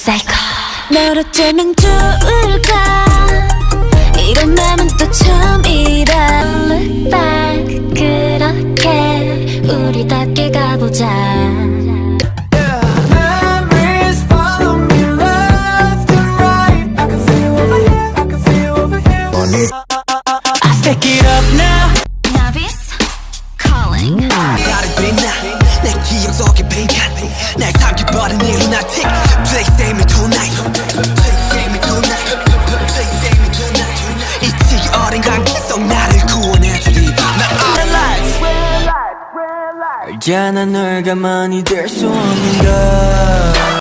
사이코 널 어쩌면 좋을까 이런 맘은 또 처음이라 Look back 그렇게 우리답게 가보자 Pick it up now. Novice calling. 나를 빛나 내 기억 속에 빈칸 날 삼켜버린 이 lunatic. Please save me tonight. Please save me tonight. Please save me tonight. 이 지기 어린 관계 속 나를 구원해주리. 나 realize. 알잖아 널 가만히 될 수 없는 걸.